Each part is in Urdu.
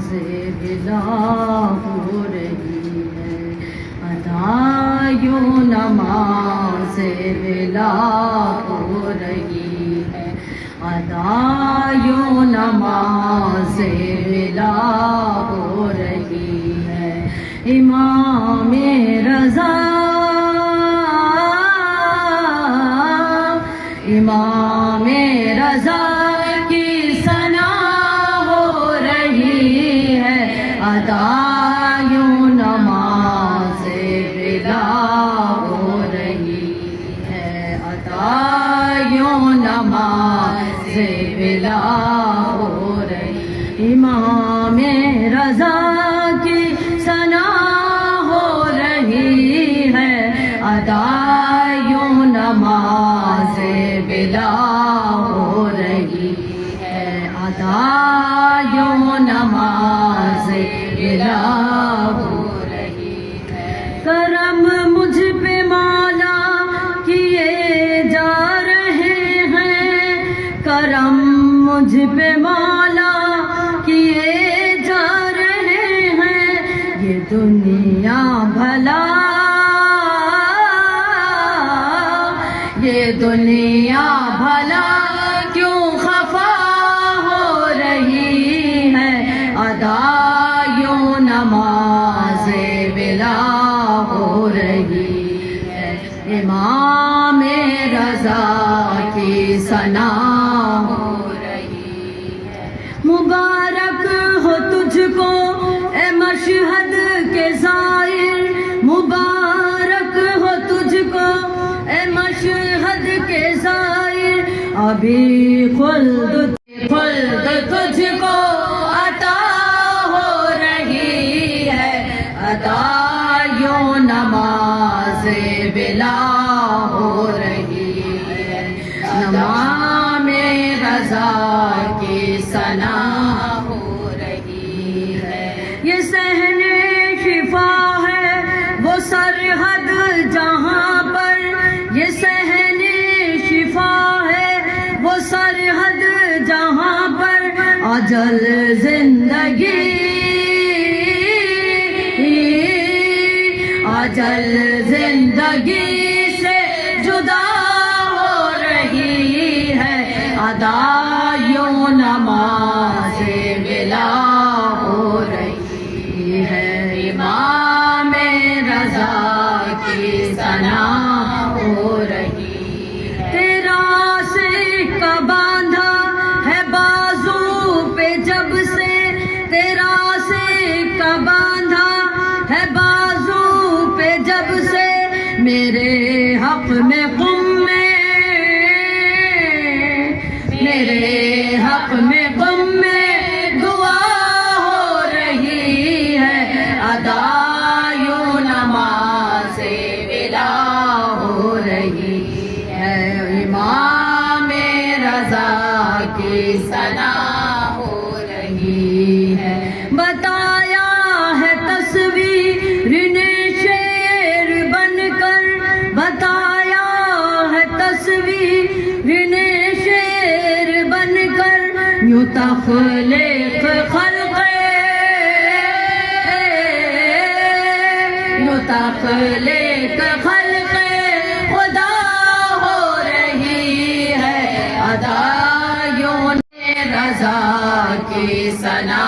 بلا ہو رہی ہے، ادا یوں نماز بلا ہو رہی ہے، ادا یوں نماز بلا ہو رہی ہے۔ امام رضا امام رضا کی ثنا ہو رہی ہے، ادا یوں نماز بلا ہو رہی ہے، ادا یوں نماز بلا ہو رہی۔ امام رضا کی ثنا ہو رہی ہے، ادا یوں نماز بلا ہو رہی ہے، ادا یوں نماز بلا ہو رہی ہے۔ کرم مجھ پہ مولا کیے جا رہے ہیں، کرم مجھ پہ مولا کیے جا رہے ہیں، یہ دنیا بھلا یہ دنیا بھلا کیوں خفا ہو رہی ہے، ادا یوں نماز بلا ہو رہی ہے۔ امام رضا کی ثنا ہو رہی ہے۔ مبارک ہو تجھ کو اے مشہد کے زائر، مبارک ہو تجھ کو اے مشہد کے زائر، ابھی خلد تجھ کو عطا ہو رہی ہے، ادا یوں نماز بلا ہو رہی ہے۔ امام رضا کی ثنا ہو رہی ہے۔ یہ صحن شفا ہے وہ سرحد جہاں پر، یہ صحن شفا ہے وہ سرحد جہاں پر، اجل زندگی اجل زندگی سے جدا ہو رہی ہے، ادا یوں نماز بلا ہو رہی ہے۔ امام رضا کی ثنا ہو رہی ہے۔ تیرا سکہ باندھا ہے بازو پہ جب سے، تیرا سکہ باندھا ہے بازو پہ جب سے، میرے حق میں قم میرے حق میں قم میں دعا ہو رہی ہے، ادا یوں نماز بلا ہو رہی ہے۔ امام رضا کی ثنا ہو رہی ہے۔ بتایا ہے تصویر نے شیر بن کر، بتایا ہے تصویر نے شیر بن کر، یوں تخلیق خلق یوں تخلیق خلق خدا ہو رہی ہے، ادا یوں رضا کی ثنا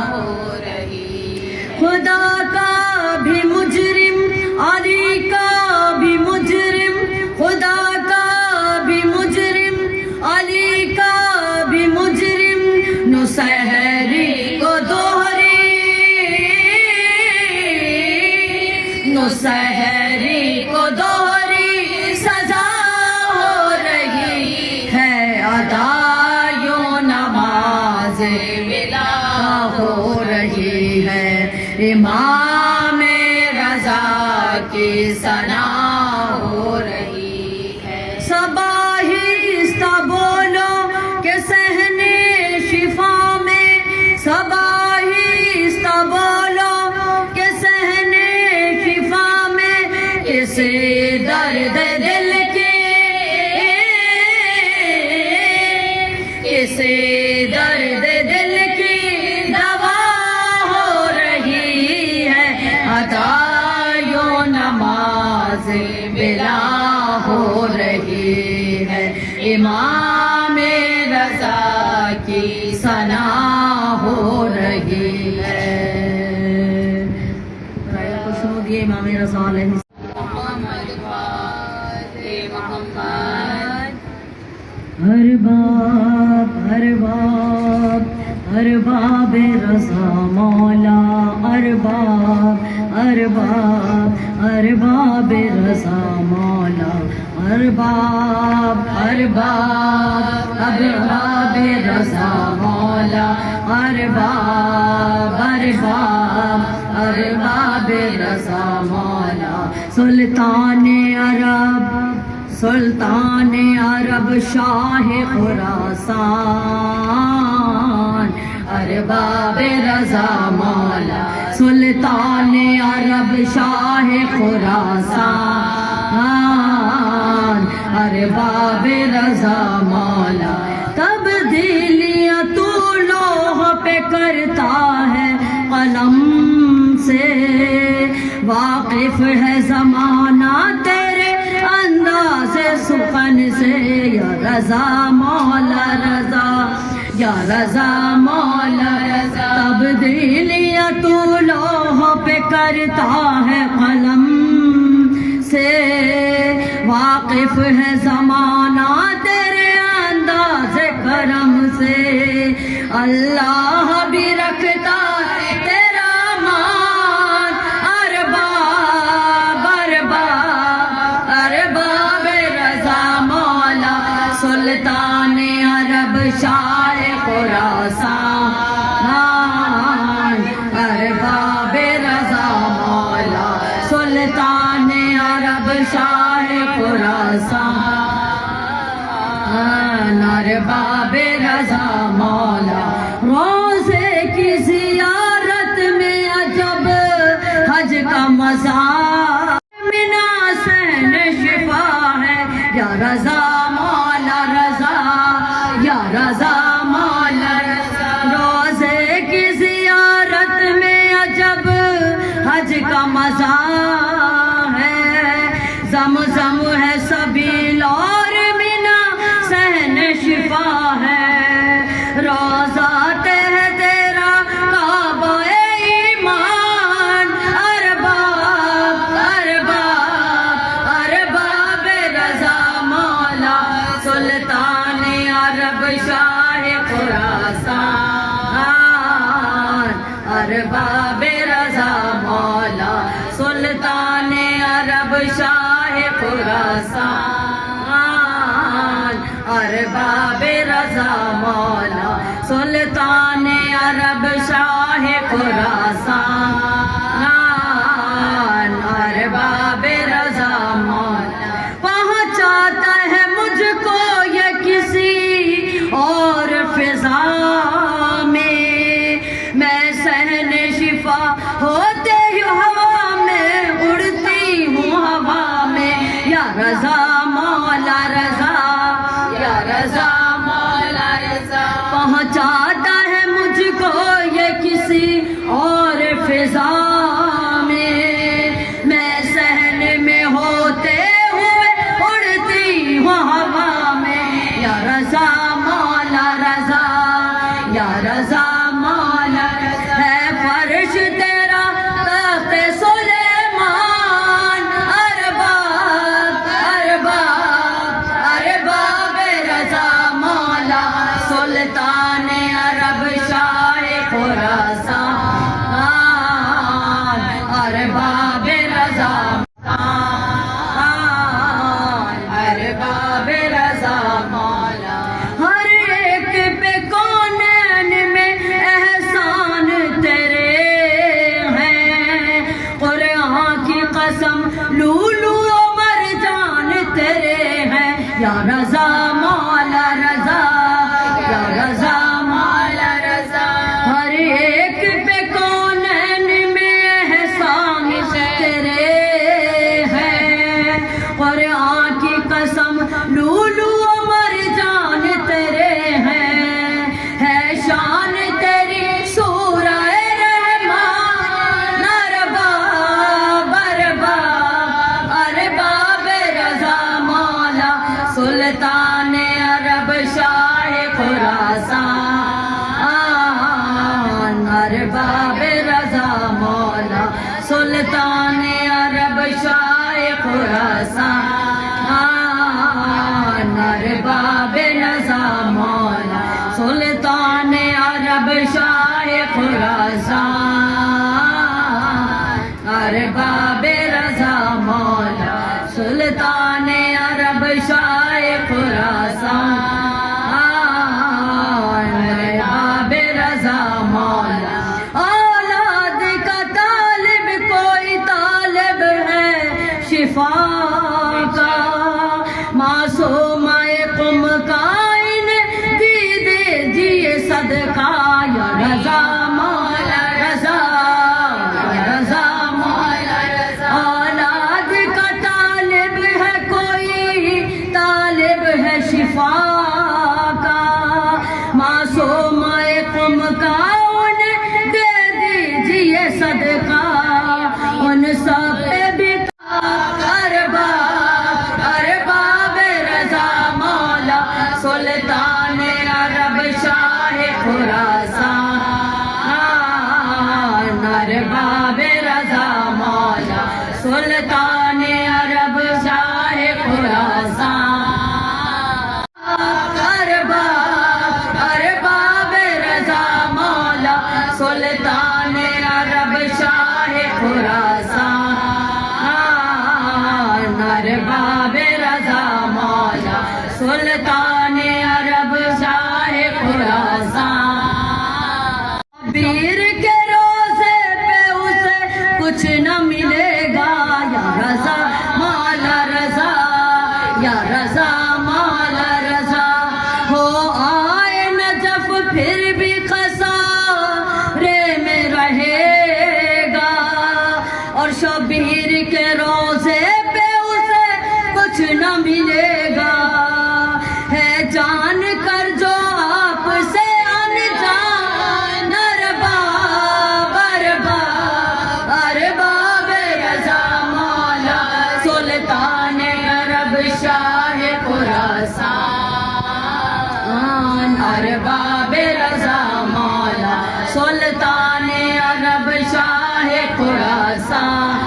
ہو رہی ہے۔ خدا کا بھی مجرم علی کا بھی مجرم، خدا کا بھی مجرم علی کا بھی مجرم، نسہری کو دوہری نسہری کو دوہری سزا ہو رہی ہے، ادا یوں نماز بلا ہو رہی ہے۔ امام رضا کی ثنا ہو رہی ہے۔ صباحیستہ بولو کہ صحن شفا میں، صباحیستہ بولو کہ صحن شفا میں، کسی درد دل کی کسی درد دل کی دوا صالح ارباب رضا مولا ارباب رضا مولا ارباب رضا مولا ارباب رضا مولا سلطان عرب شاہ خراسان ارباب رضا مولا سلطان عرب شاہ خراسان ارباب رضا مولا تبدیلیاں تو لوح پہ کرتا ہے قلم سے واقف ہے زمانہ تیرے انداز سخن سے یا رضا مولا رضا یا رضا مولا رضا تبدیلیاں تو لوح پہ کرتا ہے قلم سے واقف ہے زمانہ تیرے انداز کرم سے اللہ بھی رکھتا ہے تیرا مان ارباب رضا مولا سلطان عرب شاہ خراسان ارباب رضا مولا سلطان عرب شاہ خراسان ارباب رضا مولا روزے کی زیارت میں عجب حج کا مزہ منا سہن شفا ہے یا رضا مولا رضا یا رضا مولا رضا روزے کی زیارت میں عجب حج کا مزہ ہے زمزم ہے سبیل اور منا سہن شفا ہے روزہ ہے تیرا کعبہ ایمان ارباب رضا مولا سلطان عرب شاہ خراسان ارباب رضا مولا سلطان عرب شاہ خراسان ارباب رضا مولا سلطان عرب شاہ خراسان ارباب رضا مولا پہنچاتا ہے مجھ کو یہ کسی اور فضا میں سہن شفا ہوتے ہی ہوا میں اڑتی ہوں ہوا میں یا رضا مولا رضا یا رضا مولا رضا پہنچاتا ہے مجھ کو یہ کسی اور فضا میں سہن میں ہوتے ہوئے اڑتی ہوں ہوا میں یا رضا مولا رضا یا رضا مولا رضا ہے فرش تیرا تخت سلیمان ارباب رضا مولا سلطان عرب شاہ خراسان ارباب رضا ارباب رضا مولا ہر ایک پہ کونین میں احسان تیرے ہیں قرآن کی قسم لولو عمر جان تیرے ہیں یا رضا مولا رضا یا رضا مولا رضا سلطان عرب شاہ خراسان ارباب رضا مولا سلطان عرب شاہ خراسان ارباب رضا مولا اولاد کا طالب کوئی طالب ہے شفا کا معصوم قم کا صدقہ یا رضا مولا رضا یا رضا مولا رضا اولاد کا طالب ہے کوئی طالب ہے شفا کا معصوم قم کا انہیں دے دیجئے صدقہ ان سب پہ بھی ارباب رضا مولا سلطان عرب شاہ خراسان ارباب رضا مولا سلطان عرب شاہ خراسان ارباب رضا مولا سلطان عرب شاہ خراسان ارباب رضا مولا سلطان عرب شاہ خراسان پیر کے روزے پہ اسے کچھ نہ ملے گا یا رضا مولا رضا یا رضا مولا رضا ہو آئے نجف پھر بھی خسارے میں رہے گا اور شبیر کے روزے پہ اسے کچھ نہ ملے گا ہے جان کر جو آپ سے انجان ارباب رضا مولا سلطان عرب شاہ خراسان ارباب رضا مولا سلطان عرب شاہ خراسان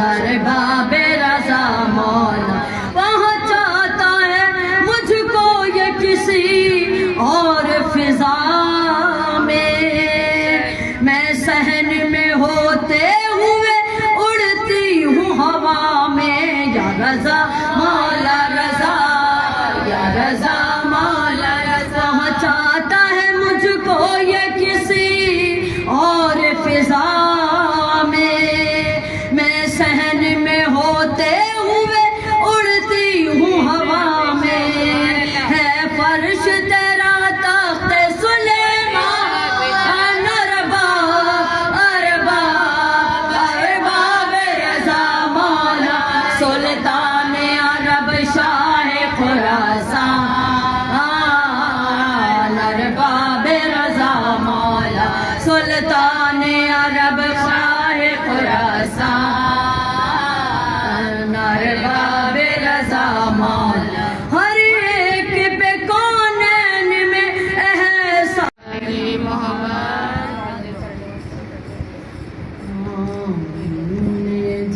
ارباب رضا مولا پہنچاتا ہے مجھ کو یہ کسی اور فضا میں صحن میں ہوتے ہوئے اڑتی ہوں ہوا میں یا رضا مولا رضا یا رضا مولا رضا پہنچاتا ہے مجھ کو یہ کسی اور فضا میں صحن میں ہوتے ہوئے اڑتی ہوں ہوا میں ہے فرش تیرا تخت سلیمان ارباب رضا مولا سلطان عرب شاہ خراسان ارباب رضا مولا سلطان عرب شاہ خراسان ارباب رضا مولا ہر ایک پہ کونین میں احسان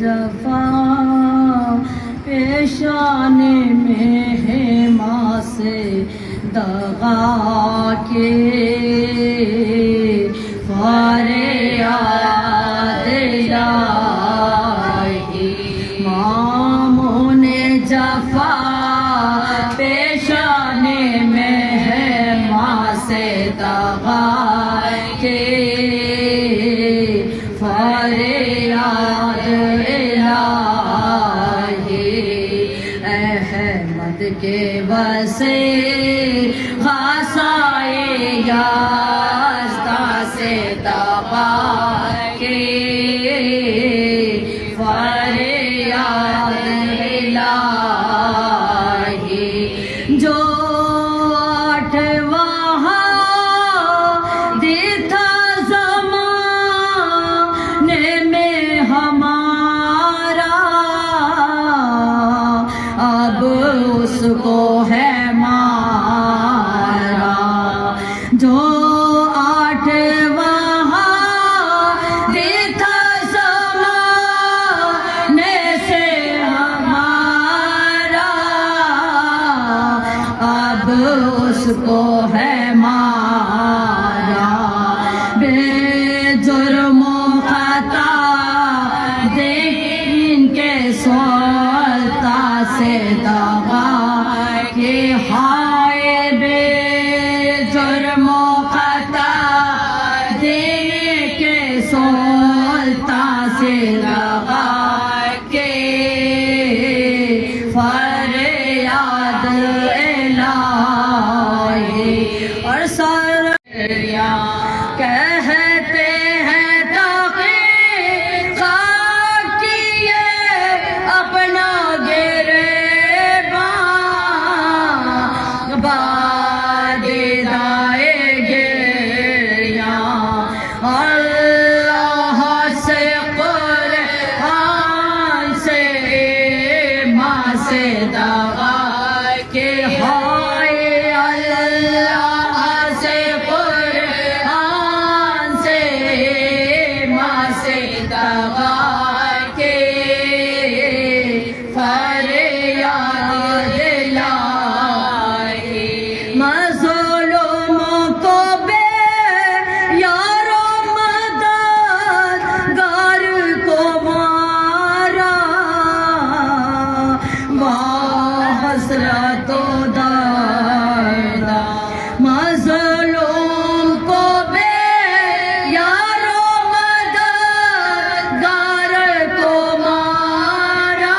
جفا پیشان میں ہے ماں سے دغا کے فریاد الہی ماموں نے جفا پیشان میں ہے ماں سے دغا کے فریاد الہی احمد کے وسے غاسائے یازدہ سے دبا کے فریاد الہی جو اس کو ہے مارا جو آٹھ وہاں دیتا زمانے سے ہمارا اب اس اس کو ہے مارا بے جرم و خطا دین کے سلطا سے دغا کہ ہائے بے جرم و خطا دین کے سلطا سے دغا کہ فریاد الہی اور سر کہتے ہیں تحقیق کیے اپنا گریباں بادیدائے گریاں اللہ سے قرآن سے ماں سے دعا کہ ہائے اللہ سے قرآن سے ماں سے دعا کہ فریاد الہی مظلوموں کو بے یار و مددگار کو مارا حسرت و درد مظلوم کو بے یار و مددگار کو مارا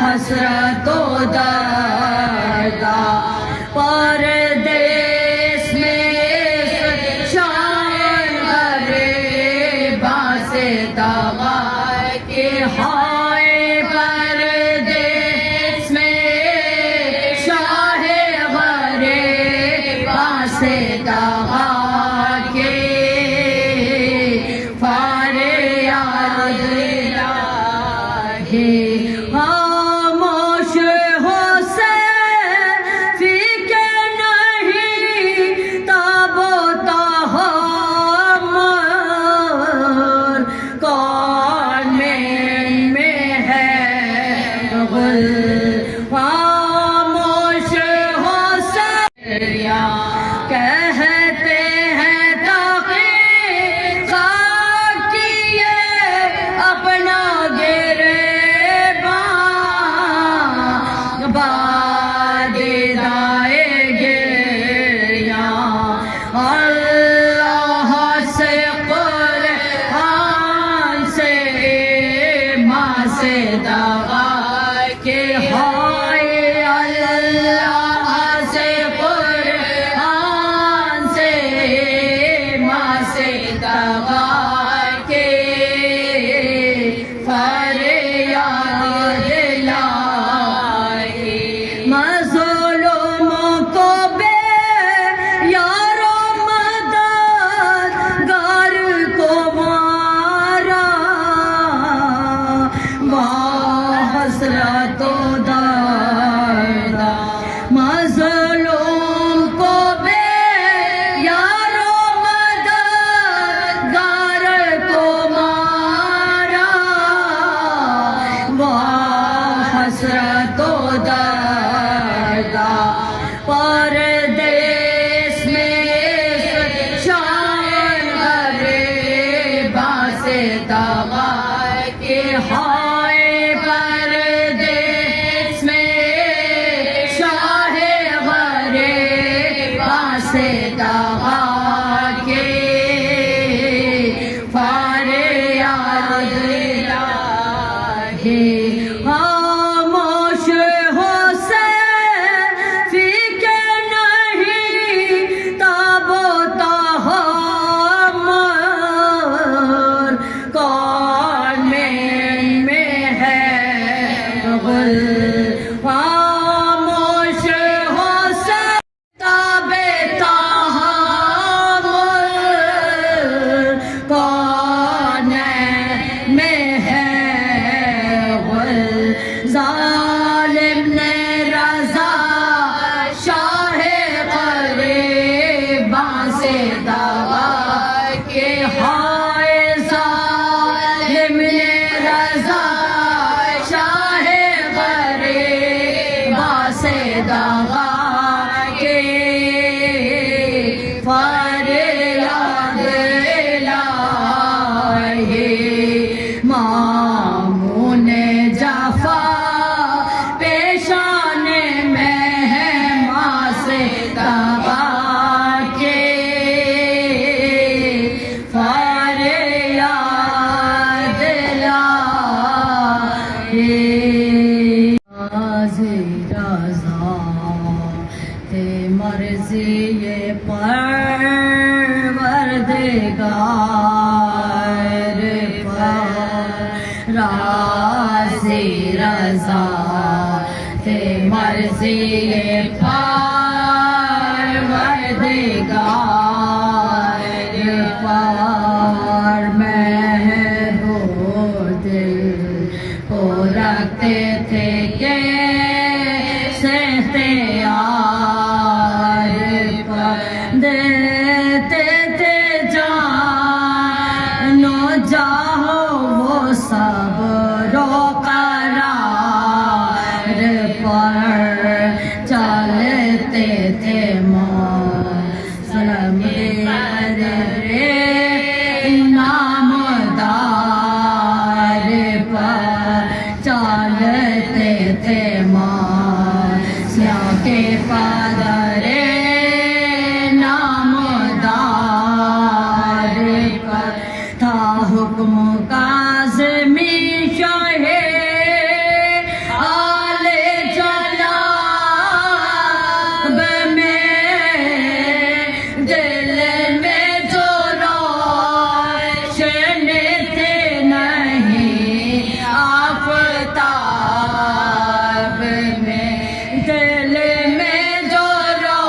حسرت و درد پردیس میں شان غریباں سے دغا کہ ہائے پردیس میں شاہ غریباں سے دغا کہ فریاد الہی خاموش ہو سے فکر نہیں تاب و تحمل کون میں ہے غل خاموش ہو سے کہتے ہیں تحقیق کیے اپنا گریباں بادیدائے گریاں اللہ سے قرآن سے ماں سے دعا کہ ہائے اللہ سے قرآن سے ماں سے دعا کہ فریاد الہی مظلوموں کو بے یار و مددگار کو مارا حسرت و درد مظلوم کو بے یار و مددگار کو مارا حسرت و درد پردیس میں شان غریباں سے دغا کہ ہائے پردیس میں شاہ لگا کے فریاد الہی مامون جفا پیشان مہماں سے دبا کے فریاد الہی رضا تے مرضی پروردگار راضی رضا تے مرضی پروردگار پر محبوب دل کو رکھتے تھے کہ دیتے تھے جان و جاہو وہ سب رو قرار پر چلتے تھے مسلم نامدار پر چلتے تھے مسلم کے پادر تھا حکم کاظمی شاہ آل جناب میں دل میں جو روشن تھے نہیں آفتاب میں دل میں جو روشن